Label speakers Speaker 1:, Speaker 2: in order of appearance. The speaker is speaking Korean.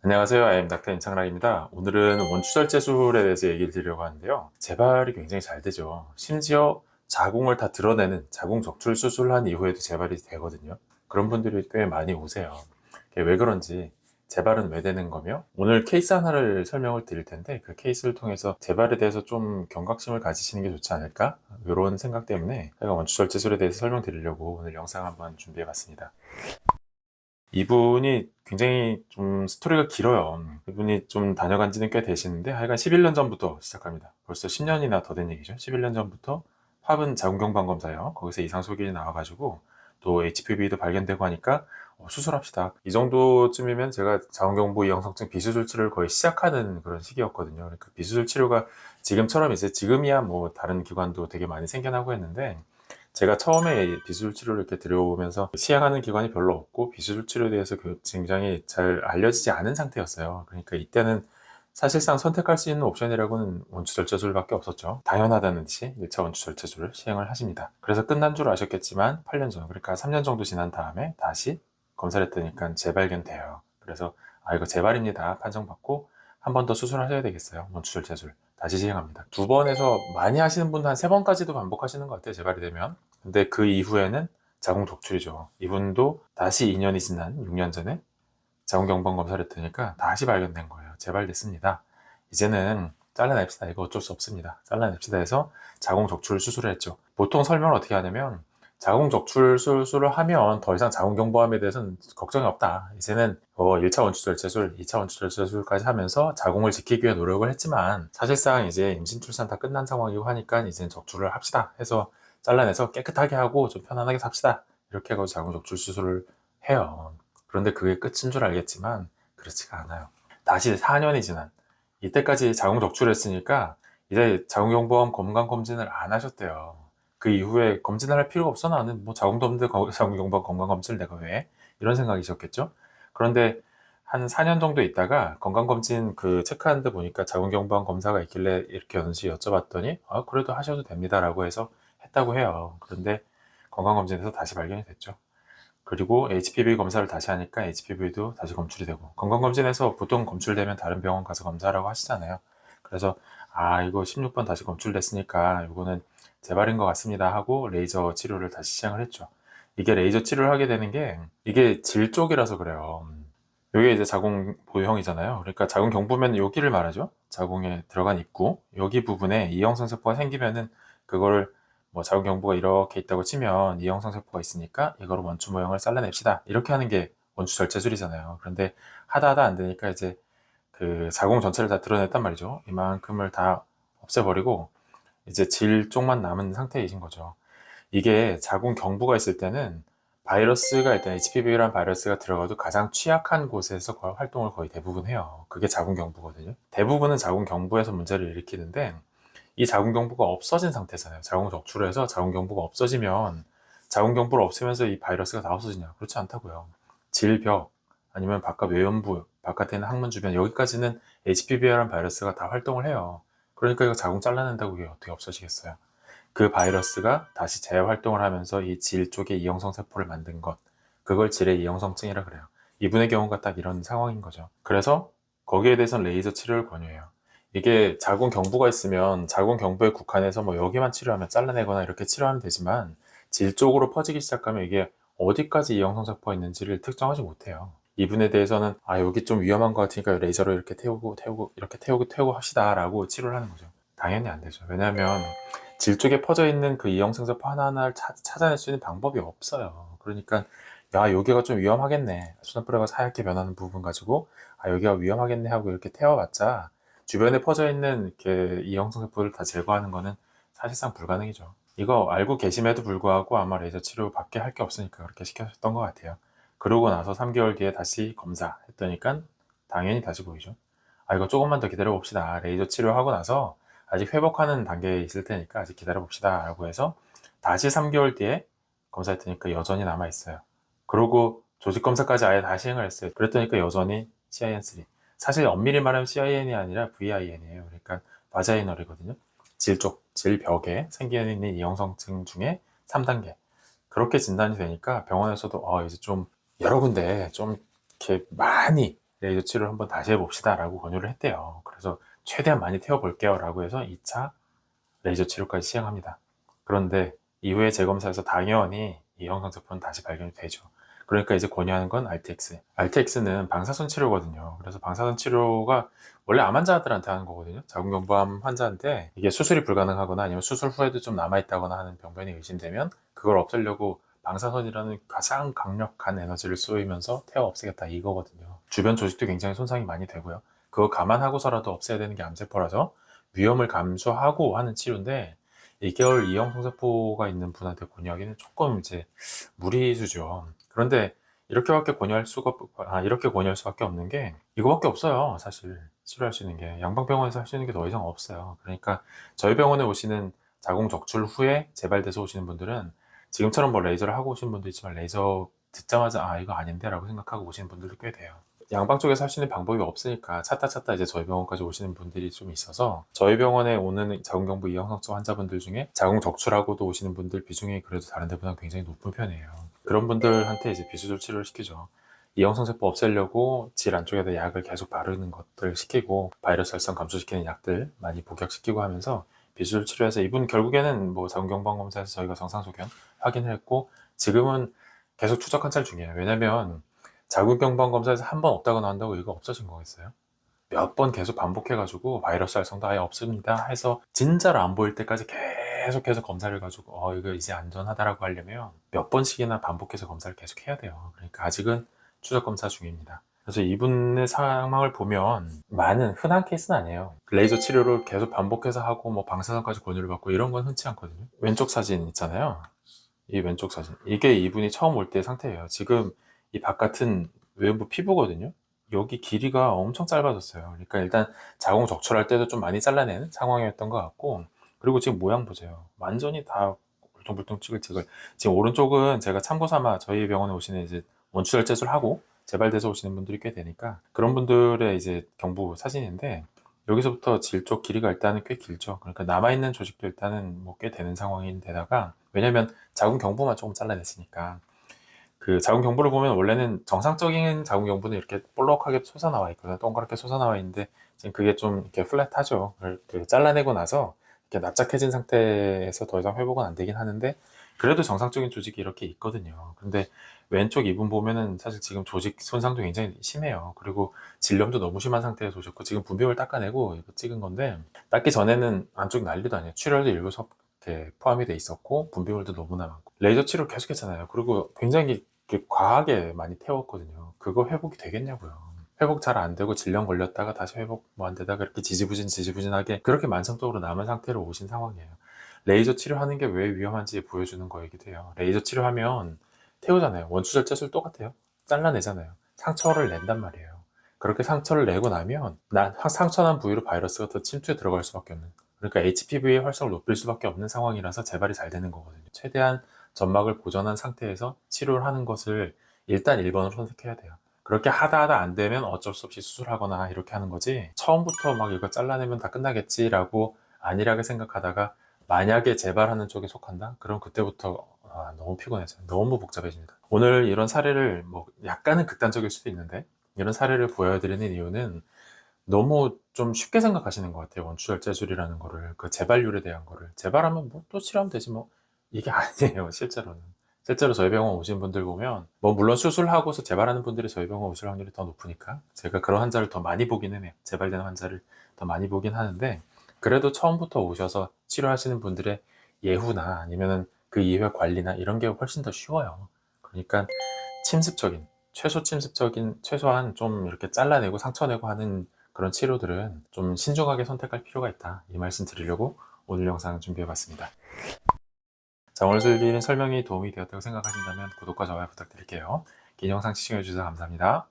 Speaker 1: 안녕하세요. 아이엠 닥터 임창락입니다. 오늘은 원추절제술에 대해서 얘기를 드리려고 하는데요. 재발이 굉장히 잘 되죠. 심지어 자궁을 다 드러내는 자궁 적출 수술한 이후에도 재발이 되거든요. 그런 분들이 꽤 많이 오세요. 그게 왜 그런지, 재발은 왜 되는 거며, 오늘 케이스 하나를 설명을 드릴 텐데 그 케이스를 통해서 재발에 대해서 좀 경각심을 가지시는 게 좋지 않을까? 이런 생각 때문에 제가 원추절제술에 대해서 설명드리려고 오늘 영상 한번 준비해 봤습니다. 이분이 굉장히 좀 스토리가 길어요. 이분이 좀 다녀간 지는 꽤 되시는데 하여간 11년 전부터 시작합니다. 벌써 10년이나 더 된 얘기죠. 11년 전부터 화분 자궁경부암 검사요. 거기서 이상 소견이 나와가지고 또 HPV도 발견되고 하니까 수술합시다. 이 정도쯤이면 제가 자궁경부 이형성증 비수술 치료를 거의 시작하는 그런 시기였거든요. 그러니까 비수술 치료가 지금처럼 이제 지금이야 뭐 다른 기관도 되게 많이 생겨나고 했는데, 제가 처음에 비수술 치료를 이렇게 들여오면서 시행하는 기관이 별로 없고 비수술 치료에 대해서 굉장히 잘 알려지지 않은 상태였어요. 그러니까 이때는 사실상 선택할 수 있는 옵션이라고는 원추절제술밖에 없었죠. 당연하다는 듯이 1차 원추절제술을 시행을 하십니다. 그래서 끝난 줄 아셨겠지만 8년 전, 그러니까 3년 정도 지난 다음에 다시 검사를 했더니까 재발견돼요. 그래서 이거 재발입니다 판정받고 한 번 더 수술하셔야 되겠어요. 원추절제술 다시 시행합니다. 2번에서 많이 하시는 분은 한 3번까지도 반복하시는 것 같아요, 재발이 되면. 근데 그 이후에는 자궁 적출이죠. 이분도 다시 2년이 지난 6년 전에 자궁경부암 검사를 했더니까 다시 발견된 거예요. 재발됐습니다. 이제는 잘라냅시다. 이거 어쩔 수 없습니다. 잘라냅시다 해서 자궁 적출 수술을 했죠. 보통 설명을 어떻게 하냐면, 자궁 적출 수술을 하면 더 이상 자궁경부암에 대해서는 걱정이 없다. 이제는 1차 원추절제술, 2차 원추절제술까지 하면서 자궁을 지키기 위해 노력을 했지만 사실상 이제 임신 출산 다 끝난 상황이고 하니까 이제는 적출을 합시다 해서 잘라내서 깨끗하게 하고 좀 편안하게 삽시다. 이렇게 해서 자궁 적출 수술을 해요. 그런데 그게 끝인 줄 알겠지만 그렇지가 않아요. 다시 4년이 지난 이때까지 자궁 적출했으니까 이제 자궁경부암 건강검진을 안 하셨대요. 그 이후에 검진을 할 필요가 없어. 나는 뭐 자궁도 없는데 자궁경부암 건강검진을 내가 왜? 이런 생각이셨겠죠. 그런데 한 4년 정도 있다가 건강검진 그 체크하는데 보니까 자궁경부암 검사가 있길래 이렇게 연시 여쭤봤더니 그래도 하셔도 됩니다라고 해서 했다고 해요. 그런데 건강검진에서 다시 발견이 됐죠. 그리고 HPV 검사를 다시 하니까 HPV도 다시 검출이 되고, 건강검진에서 보통 검출되면 다른 병원 가서 검사하라고 하시잖아요. 그래서 이거 16번 다시 검출됐으니까 이거는 재발인 것 같습니다 하고 레이저 치료를 다시 시행을 했죠. 이게 레이저 치료를 하게 되는 게 이게 질 쪽이라서 그래요. 이게 이제 자궁 보형이잖아요. 그러니까 자궁 경부면 여기를 말하죠. 자궁에 들어간 입구 여기 부분에 이형성 세포가 생기면은 그거를 뭐 자궁 경부가 이렇게 있다고 치면 이형성 세포가 있으니까 이거로 원추 모형을 잘라냅시다. 이렇게 하는 게 원추 절제술이잖아요. 그런데 하다 안 되니까 이제 그 자궁 전체를 다 드러냈단 말이죠. 이만큼을 다 없애버리고 이제 질 쪽만 남은 상태이신 거죠. 이게 자궁 경부가 있을 때는 바이러스가 일단 HPV라는 바이러스가 들어가도 가장 취약한 곳에서 활동을 거의 대부분 해요. 그게 자궁 경부거든요. 대부분은 자궁 경부에서 문제를 일으키는데 이 자궁 경부가 없어진 상태잖아요. 자궁 적출을 해서 자궁 경부가 없어지면 자궁 경부를 없애면서 이 바이러스가 다 없어지냐? 그렇지 않다고요. 질벽 아니면 바깥 외연부, 바깥에 있는 항문 주변 여기까지는 HPV라는 바이러스가 다 활동을 해요. 그러니까 이거 자궁 잘라낸다고 이게 어떻게 없어지겠어요? 그 바이러스가 다시 재활동을 하면서 이 질 쪽에 이형성 세포를 만든 것, 그걸 질의 이형성증이라 그래요. 이분의 경우가 딱 이런 상황인 거죠. 그래서 거기에 대해서는 레이저 치료를 권유해요. 이게 자궁 경부가 있으면 자궁 경부에 국한해서 뭐 여기만 치료하면 잘라내거나 이렇게 치료하면 되지만 질 쪽으로 퍼지기 시작하면 이게 어디까지 이형성 세포가 있는지를 특정하지 못해요. 이분에 대해서는 여기 좀 위험한 것 같으니까 레이저로 이렇게 태우고 이렇게 태우고 합시다 라고 치료를 하는 거죠. 당연히 안 되죠. 왜냐하면 질 쪽에 퍼져 있는 그 이형성 세포 하나하나를 찾아낼 수 있는 방법이 없어요. 그러니까 여기가 좀 위험하겠네. 수납부레가 하얗게 변하는 부분 가지고 여기가 위험하겠네 하고 이렇게 태워봤자 주변에 퍼져 있는 이렇게 이형성 세포를 다 제거하는 거는 사실상 불가능이죠. 이거 알고 계심에도 불구하고 아마 레이저 치료 밖에 할 게 없으니까 그렇게 시켰던 것 같아요. 그러고 나서 3개월 뒤에 다시 검사했더니까 당연히 다시 보이죠. 이거 조금만 더 기다려 봅시다. 레이저 치료하고 나서 아직 회복하는 단계에 있을 테니까 아직 기다려 봅시다 라고 해서 다시 3개월 뒤에 검사했더니까 여전히 남아 있어요. 그리고 조직 검사까지 아예 다 시행을 했어요. 그랬더니까 여전히 CIN3. 사실 엄밀히 말하면 CIN이 아니라 VIN이에요. 그러니까 바자이널이거든요. 질벽에 생기는 이형성증 중에 3단계. 그렇게 진단이 되니까 병원에서도 이제 좀 여러 군데 좀 이렇게 많이 레이저 치료를 한번 다시 해봅시다 라고 권유를 했대요. 그래서 최대한 많이 태워볼게요 라고 해서 2차 레이저 치료까지 시행합니다. 그런데 이후에 재검사에서 당연히 이 형성세포는 다시 발견이 되죠. 그러니까 이제 권유하는 건 RTX. RTX는 방사선 치료거든요. 그래서 방사선 치료가 원래 암 환자들한테 하는 거거든요. 자궁경부암 환자인데 이게 수술이 불가능하거나 아니면 수술 후에도 좀 남아있다거나 하는 병변이 의심되면 그걸 없애려고 방사선이라는 가장 강력한 에너지를 쏘이면서 태워 없애겠다 이거거든요. 주변 조직도 굉장히 손상이 많이 되고요. 그거 감안하고서라도 없애야 되는 게 암세포라서 위험을 감수하고 하는 치료인데 2개월 이형 성세포가 있는 분한테 권유하기는 조금 이제 무리수죠. 그런데 이렇게 권유할 수밖에 없는 게 이거밖에 없어요. 사실 치료할 수 있는 게 양방병원에서 할 수 있는 게 더 이상 없어요. 그러니까 저희 병원에 오시는 자궁 적출 후에 재발돼서 오시는 분들은 지금처럼 뭐 레이저를 하고 오시는 분도 있지만 레이저 듣자마자 아 이거 아닌데 라고 생각하고 오시는 분들도 꽤 돼요. 양방 쪽에서 할 수 있는 방법이 없으니까 찾다 이제 저희 병원까지 오시는 분들이 좀 있어서 저희 병원에 오는 자궁경부 이형성성 환자분들 중에 자궁 적출하고도 오시는 분들 비중이 그래도 다른 데보다 굉장히 높은 편이에요. 그런 분들한테 이제 비수술 치료를 시키죠. 이형성세포 없애려고 질 안쪽에다 약을 계속 바르는 것들 시키고 바이러스 활성 감소시키는 약들 많이 복약시키고 하면서 비수술 치료해서 이분 결국에는 뭐 자궁경부암 검사에서 저희가 정상소견 확인을 했고 지금은 계속 추적 관찰 중이에요. 왜냐면 자궁경부암 검사에서 한 번 없다고 나온다고 이거 없어진 거겠어요? 몇 번 계속 반복해가지고 바이러스 활성도 아예 없습니다 해서 진짜로 안 보일 때까지 계속해서 검사를 해가지고 이거 이제 안전하다라고 하려면 몇 번씩이나 반복해서 검사를 계속 해야 돼요. 그러니까 아직은 추적 검사 중입니다. 그래서 이분의 상황을 보면 많은 흔한 케이스는 아니에요. 레이저 치료를 계속 반복해서 하고 뭐 방사선까지 권유를 받고 이런 건 흔치 않거든요. 왼쪽 사진 있잖아요. 이 왼쪽 사진 이게 이분이 처음 올 때 상태예요. 지금 이 바깥은 외부 피부거든요. 여기 길이가 엄청 짧아졌어요. 그러니까 일단 자궁 적출할 때도 좀 많이 잘라내는 상황이었던 것 같고 그리고 지금 모양 보세요. 완전히 다 울퉁불퉁 찌글찌글. 지금 오른쪽은 제가 참고 삼아 저희 병원에 오시는 이제 원추절 제술하고 재발돼서 오시는 분들이 꽤 되니까 그런 분들의 이제 경부 사진인데 여기서부터 질 쪽 길이가 일단은 꽤 길죠. 그러니까 남아있는 조직도 일단은 뭐 꽤 되는 상황인데다가 왜냐면 자궁 경부만 조금 잘라냈으니까 그 자궁 경부를 보면 원래는 정상적인 자궁 경부는 이렇게 볼록하게 솟아나와 있거든요. 동그랗게 솟아나와 있는데 지금 그게 좀 이렇게 플랫하죠. 그 잘라내고 나서 이렇게 납작해진 상태에서 더 이상 회복은 안 되긴 하는데 그래도 정상적인 조직이 이렇게 있거든요. 근데 왼쪽 이분 보면은 사실 지금 조직 손상도 굉장히 심해요. 그리고 질염도 너무 심한 상태에서 오셨고 지금 분비물 닦아내고 이거 찍은 건데 닦기 전에는 안쪽 난리도 아니에요. 출혈도 일부 이렇게 포함이 돼 있었고 분비물도 너무나 많고 레이저 치료 계속했잖아요. 그리고 굉장히 이렇게 과하게 많이 태웠거든요. 그거 회복이 되겠냐고요. 회복 잘 안 되고 질염 걸렸다가 다시 회복 뭐 안 되다가 이렇게 지지부진하게 그렇게 만성적으로 남은 상태로 오신 상황이에요. 레이저 치료하는 게 왜 위험한지 보여주는 거이기도 해요. 레이저 치료하면 태우잖아요. 원추절 제술 똑같아요. 잘라내잖아요. 상처를 낸단 말이에요. 그렇게 상처를 내고 나면 상처난 부위로 바이러스가 더 침투해 들어갈 수밖에 없는 그러니까 HPV의 활성을 높일 수밖에 없는 상황이라서 재발이 잘 되는 거거든요. 최대한 점막을 보존한 상태에서 치료를 하는 것을 일단 1번으로 선택해야 돼요. 그렇게 하다 안 되면 어쩔 수 없이 수술하거나 이렇게 하는 거지 처음부터 막 이거 잘라내면 다 끝나겠지라고 안일하게 생각하다가 만약에 재발하는 쪽에 속한다? 그럼 그때부터 너무 피곤해져요. 너무 복잡해집니다. 오늘 이런 사례를 뭐 약간은 극단적일 수도 있는데 이런 사례를 보여드리는 이유는 너무 좀 쉽게 생각하시는 것 같아요. 원추절 제술이라는 거를 그 재발률에 대한 거를 재발하면 뭐 또 치료하면 되지 뭐 이게 아니에요. 실제로는 실제로 저희 병원 오신 분들 보면 뭐 물론 수술하고서 재발하는 분들이 저희 병원 오실 확률이 더 높으니까 제가 그런 환자를 더 많이 보기는 해요. 재발되는 환자를 더 많이 보긴 하는데 그래도 처음부터 오셔서 치료하시는 분들의 예후나 아니면은 그 이후의 관리나 이런 게 훨씬 더 쉬워요. 그러니까 침습적인 최소한 좀 이렇게 잘라내고 상처내고 하는 그런 치료들은 좀 신중하게 선택할 필요가 있다. 이 말씀 드리려고 오늘 영상 준비해 봤습니다. 자, 오늘 드리는 설명이 도움이 되었다고 생각하신다면 구독과 좋아요 부탁드릴게요. 긴 영상 시청해 주셔서 감사합니다.